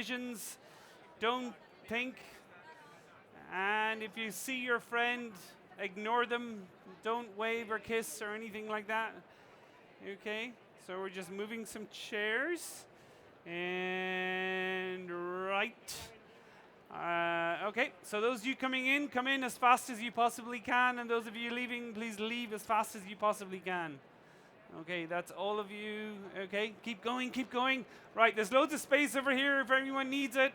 decisions. Don't think. And if you see your friend, ignore them. Don't wave or kiss or anything like that. Okay, so we're just moving some chairs. And right. Okay, so those of you coming in, come in as fast as you possibly can. And those of you leaving, please leave as fast as you possibly can. Okay, that's all of you. Okay, keep going, keep going. Right, there's loads of space over here if anyone needs it.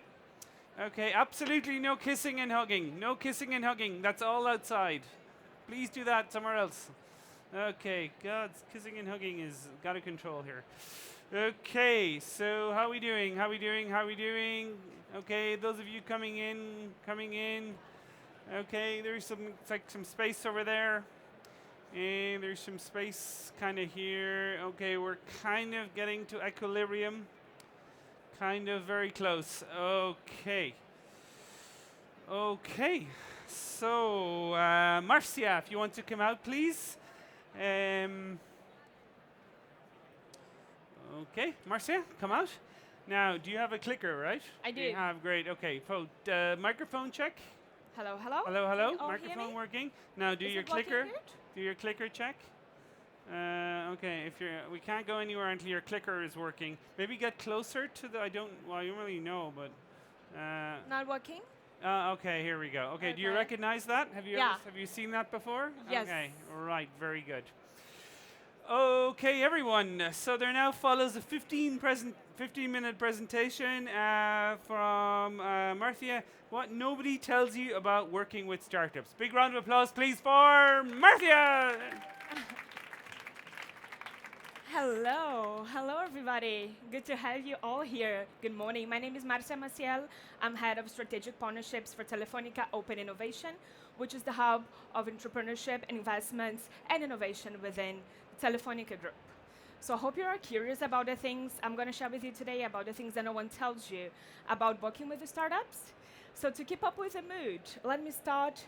Okay, absolutely no kissing and hugging. No kissing and hugging. That's all outside. Please do that somewhere else. Okay, God, kissing and hugging is got of control here. Okay, so how are we doing? How are we doing? How are we doing? Okay, those of you coming in, coming in. Okay, there's some, it's like some space over there. And there's some space kind of here. Okay, we're kind of getting to equilibrium. Kind of very close. Okay. Okay. So, Marcia, if you want to come out, please. Okay, Marcia, come out. Now, do you have a clicker, right? I do. You have, great. Okay, microphone check. Hello, hello. Hello, Can hello. you all hear Microphone me? working. Now, do Is your it working clicker. good? Do your clicker check. Okay, if you're, we can't go anywhere until your clicker is working. Maybe get closer to the. I don't really know, but. Not working? Okay, here we go. Okay, do you Okay. recognize that? Have you Yeah. have you seen that before? Yes. Okay, right, very good. Okay, everyone. So there now follows a 15-minute presentation from Marcia. What nobody tells you about working with startups. Big round of applause, please, for Marcia. Hello, hello everybody. Good to have you all here. Good morning. My name is Marcia Maciel. I'm head of strategic partnerships for Telefonica Open Innovation, which is the hub of entrepreneurship, investments, and innovation within the Telefonica Group. So I hope you are curious about the things I'm going to share with you today, about the things that no one tells you about working with the startups. So to keep up with the mood, let me start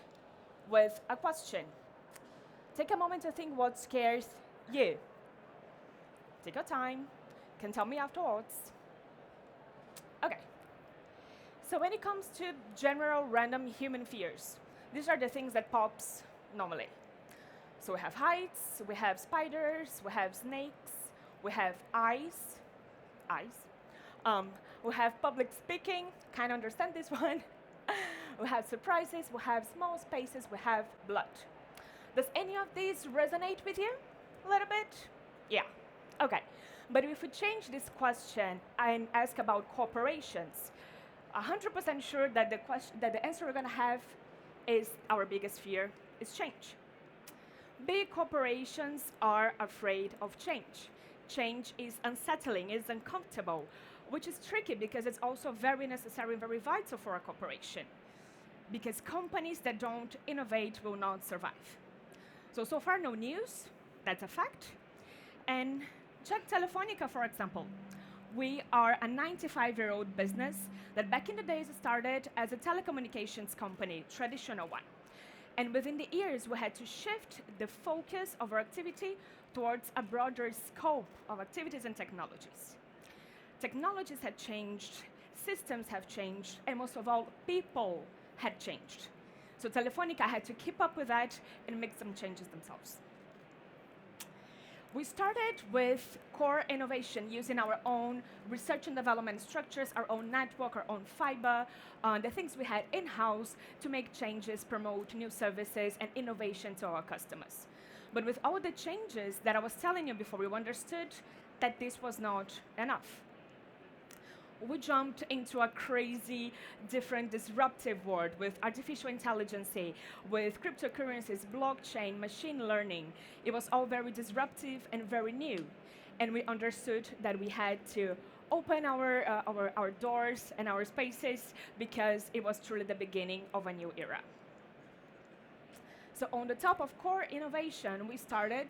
with a question. Take a moment to think what scares you. Take your time. You can tell me afterwards. Okay. So when it comes to general random human fears, these are the things that pops normally. So we have heights, we have spiders, we have snakes, we have eyes. We have public speaking, kind of understand this one. We have surprises, we have small spaces, we have blood. Does any of these resonate with you a little bit? Yeah. Okay, but if we change this question and ask about corporations, 100% sure that the answer we're going to have is our biggest fear is change. Big corporations are afraid of change. Change is unsettling, is uncomfortable, which is tricky because it's also very necessary and very vital for a corporation. Because companies that don't innovate will not survive. So far no news, that's a fact. And check Telefonica, for example. We are a 95-year-old business that back in the days started as a telecommunications company, traditional one. And within the years, we had to shift the focus of our activity towards a broader scope of activities and technologies. Technologies had changed, systems have changed, and most of all, people had changed. So Telefonica had to keep up with that and make some changes themselves. We started with core innovation using our own research and development structures, our own network, our own fiber, the things we had in-house to make changes, promote new services, and innovation to our customers. But with all the changes that I was telling you before, we understood that this was not enough. We jumped into a crazy, different, disruptive world with artificial intelligence, with cryptocurrencies, blockchain, machine learning. It was all very disruptive and very new. And we understood that we had to open our doors and our spaces because it was truly the beginning of a new era. So on the top of core innovation, we started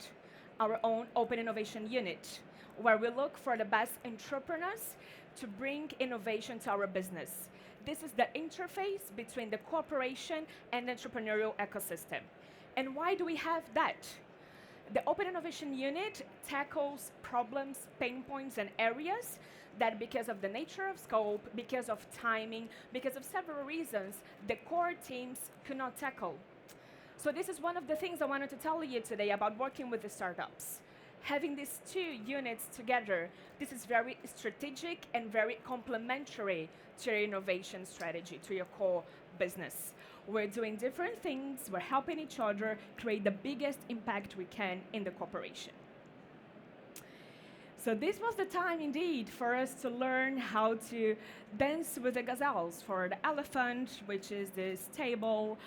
our own open innovation unit, where we look for the best entrepreneurs to bring innovation to our business. This is the interface between the corporation and the entrepreneurial ecosystem. And why do we have that? The Open Innovation Unit tackles problems, pain points, and areas that because of the nature of scope, because of timing, because of several reasons, the core teams could not tackle. So this is one of the things I wanted to tell you today about working with the startups. Having these two units together, this is very strategic and very complementary to your innovation strategy, to your core business. We're doing different things, we're helping each other create the biggest impact we can in the corporation. So this was the time indeed for us to learn how to dance with the gazelles. For the elephant, which is this stable,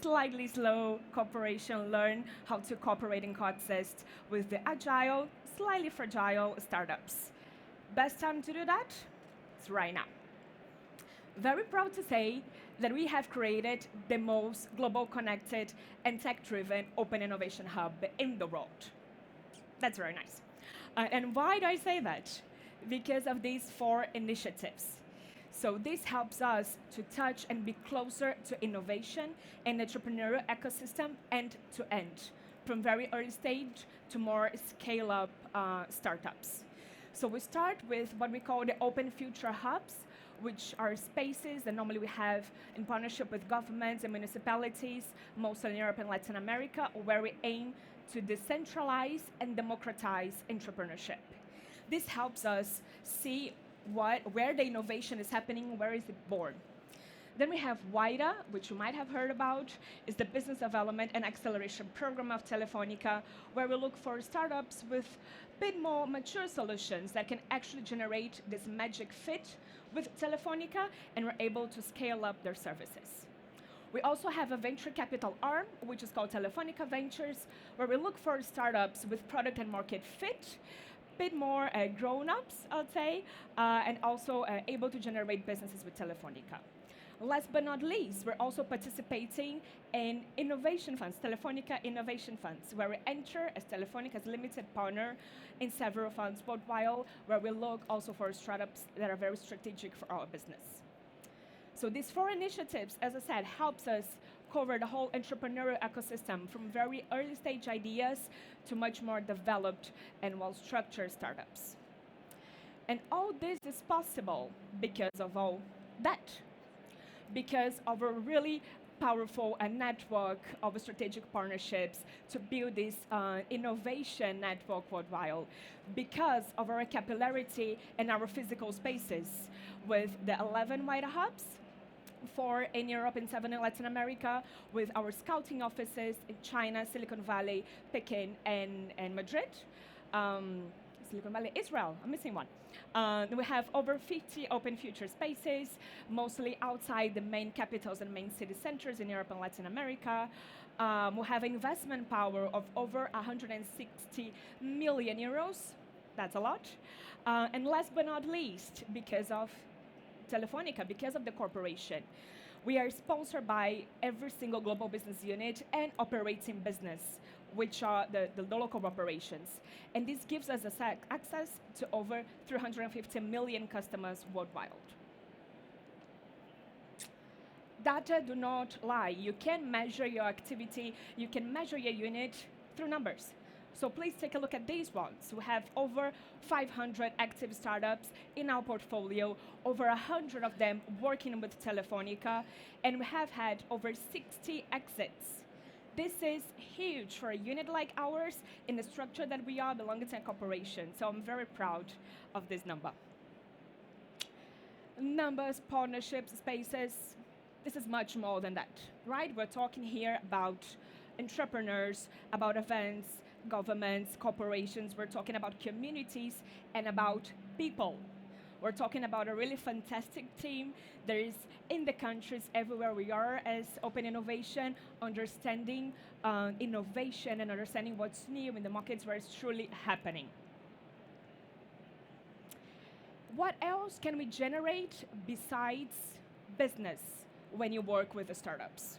slightly slow corporation, learn how to cooperate and coexist with the agile, slightly fragile startups. Best time to do that? It's right now. Very proud to say that we have created the most global connected and tech-driven open innovation hub in the world. That's very nice. And why do I say that? Because of these four initiatives. So this helps us to touch and be closer to innovation and entrepreneurial ecosystem end to end, from very early stage to more scale-up startups. So we start with what we call the open future hubs, which are spaces that normally we have in partnership with governments and municipalities, mostly in Europe and Latin America, where we aim to decentralize and democratize entrepreneurship. This helps us see where the innovation is happening, where is it born. Then we have WIDA, which you might have heard about, is the business development and acceleration program of Telefonica, where we look for startups with a bit more mature solutions that can actually generate this magic fit with Telefonica, and we're able to scale up their services. We also have a venture capital arm, which is called Telefonica Ventures, where we look for startups with product and market fit, a bit more grown-ups, I'd say, and also able to generate businesses with Telefonica. Last but not least, we're also participating in innovation funds, Telefonica Innovation Funds, where we enter as Telefonica's limited partner in several funds worldwide, where we look also for startups that are very strategic for our business. So these four initiatives, as I said, helps us cover the whole entrepreneurial ecosystem from very early stage ideas to much more developed and well-structured startups. And all this is possible because of all that, because of a really powerful network of strategic partnerships to build this innovation network worldwide, because of our capillarity and our physical spaces with the 11 WIDA hubs, 4 in Europe and 7 in Latin America, with our scouting offices in China, Silicon Valley, Peking, and Madrid. Silicon Valley, Israel, I'm missing one. We have over 50 open future spaces, mostly outside the main capitals and main city centers in Europe and Latin America. We have investment power of over 160 million euros. That's a lot. And last but not least, because of Telefonica, because of the corporation, we are sponsored by every single global business unit and operating business, which are the local operations. And this gives us access to over 350 million customers worldwide. Data do not lie. You can measure your activity, you can measure your unit through numbers. So please take a look at these ones. We have over 500 active startups in our portfolio, over 100 of them working with Telefonica, and we have had over 60 exits. This is huge for a unit like ours in the structure that we are belonging to a corporation. So I'm very proud of this number. Numbers, partnerships, spaces, this is much more than that, right? We're talking here about entrepreneurs, about events, governments, corporations. We're talking about communities and about people. We're talking about a really fantastic team that is in the countries everywhere we are as open innovation, understanding innovation and understanding what's new in the markets where it's truly happening. What else can we generate besides business when you work with the startups?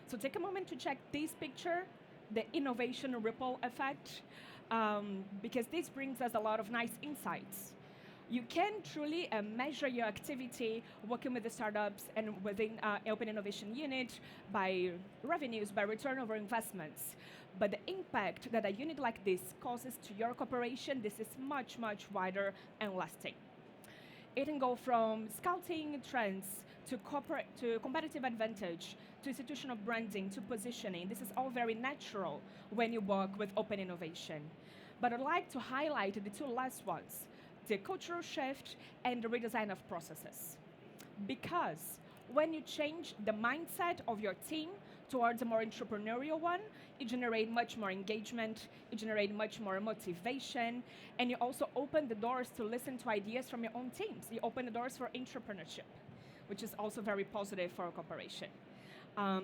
So take a moment to check this picture, the innovation ripple effect, because this brings us a lot of nice insights. You can truly measure your activity working with the startups and within open innovation unit by revenues, by return over investments. But the impact that a unit like this causes to your corporation, this is much, much wider and lasting. It can go from scouting trends to corporate to competitive advantage to institutional branding to positioning. This is all very natural when you work with open innovation. But I'd like to highlight the two last ones, the cultural shift and the redesign of processes. Because when you change the mindset of your team towards a more entrepreneurial one, you generate much more engagement, you generate much more motivation, and you also open the doors to listen to ideas from your own teams. You open the doors for entrepreneurship, which is also very positive for a corporation.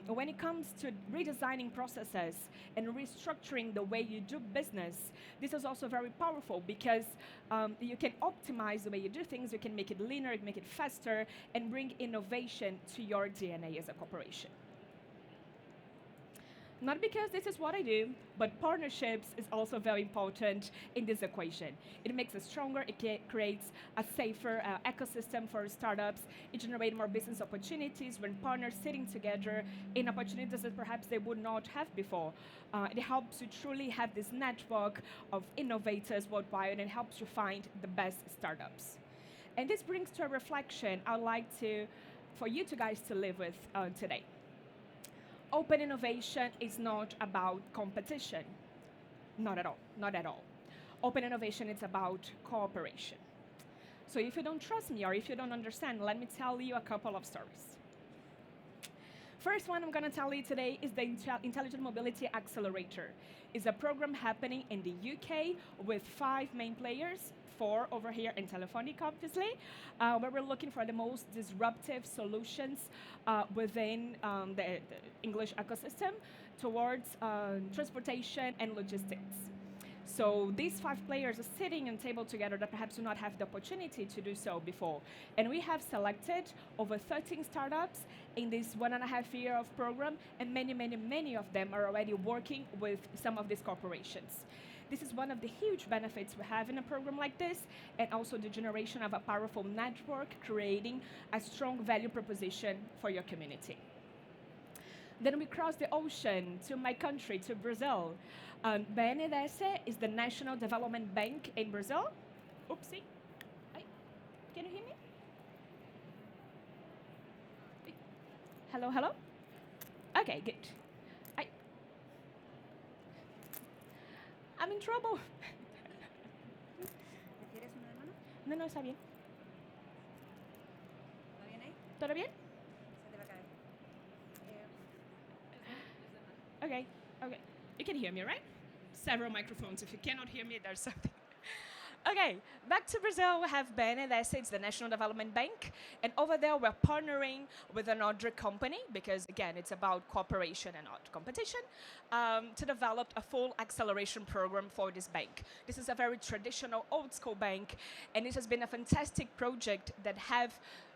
When it comes to redesigning processes and restructuring the way you do business, this is also very powerful because you can optimize the way you do things, you can make it leaner, make it faster, and bring innovation to your DNA as a corporation. Not because this is what I do, but partnerships is also very important in this equation. It makes us stronger, it creates a safer ecosystem for startups, it generates more business opportunities when partners sitting together in opportunities that perhaps they would not have before. It helps you truly have this network of innovators worldwide and helps you find the best startups. And this brings to a reflection I'd like for you two guys to live with today. Open innovation is not about competition. Not at all, not at all. Open innovation is about cooperation. So if you don't trust me or if you don't understand, let me tell you a couple of stories. First one I'm going to tell you today is the Intelligent Mobility Accelerator. It's a program happening in the UK with 5 main players, 4 over here in Telefonica, obviously, where we're looking for the most disruptive solutions within the English ecosystem towards transportation and logistics. So these 5 players are sitting on a table together that perhaps do not have the opportunity to do so before. And we have selected over 13 startups in this 1.5 year of program, and many of them are already working with some of these corporations. This is one of the huge benefits we have in a program like this, and also the generation of a powerful network, creating a strong value proposition for your community. Then we cross the ocean to my country, to Brazil. BNDES is the National Development Bank in Brazil. Oopsie. Hi. Can you hear me? Hello, hello? Okay, good. I'm in trouble. ¿Quieres uno de mano? No, no, está bien. ¿Va bien ahí? ¿Todo bien? Se te va a caer. Okay, okay. You can hear me, right? Several microphones. If you cannot hear me, there's something. Okay, back to Brazil, we have BNDES, it's the National Development Bank, and over there we're partnering with another company, because again, it's about cooperation and not competition, to develop a full acceleration program for this bank. This is a very traditional, old school bank, and it has been a fantastic project that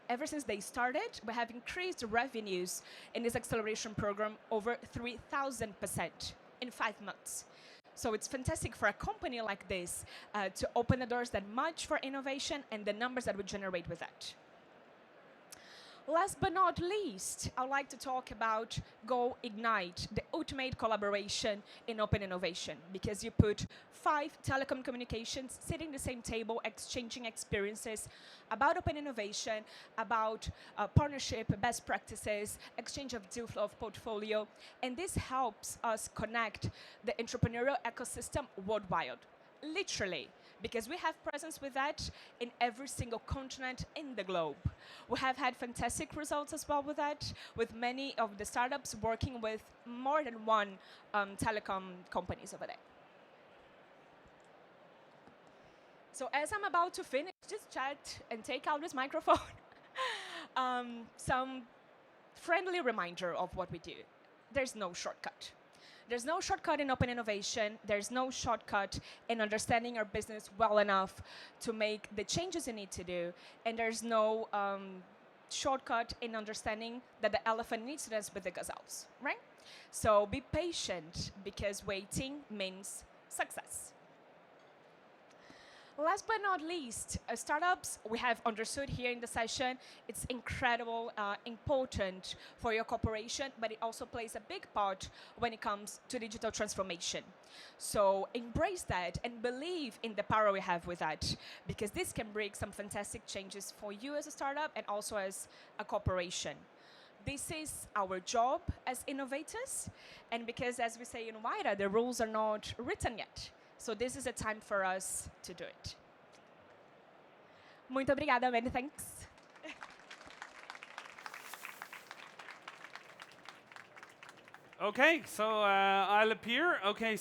ever since they started, we have increased revenues in this acceleration program over 3,000% in 5 months. So it's fantastic for a company like this to open the doors that much for innovation and the numbers that we generate with that. Last but not least, I'd like to talk about Go Ignite, the ultimate collaboration in open innovation, because you put 5 telecom communications sitting at the same table, exchanging experiences about open innovation, about partnership, best practices, exchange of deal flow of portfolio, and this helps us connect the entrepreneurial ecosystem worldwide, literally, because we have presence with that in every single continent in the globe. We have had fantastic results as well with that, with many of the startups working with more than one telecom companies over there. So as I'm about to finish this chat and take out this microphone, some friendly reminder of what we do. There's no shortcut. There's no shortcut in open innovation. There's no shortcut in understanding our business well enough to make the changes you need to do. And there's no shortcut in understanding that the elephant needs to dance with the gazelles, right? So be patient, because waiting means success. Last but not least, startups, we have understood here in the session, it's incredible, important for your corporation, but it also plays a big part when it comes to digital transformation. So embrace that and believe in the power we have with that, because this can bring some fantastic changes for you as a startup and also as a corporation. This is our job as innovators, and because, as we say in WIDA, the rules are not written yet. So this is a time for us to do it. Muito obrigada, many thanks. Okay, so I'll appear. Okay.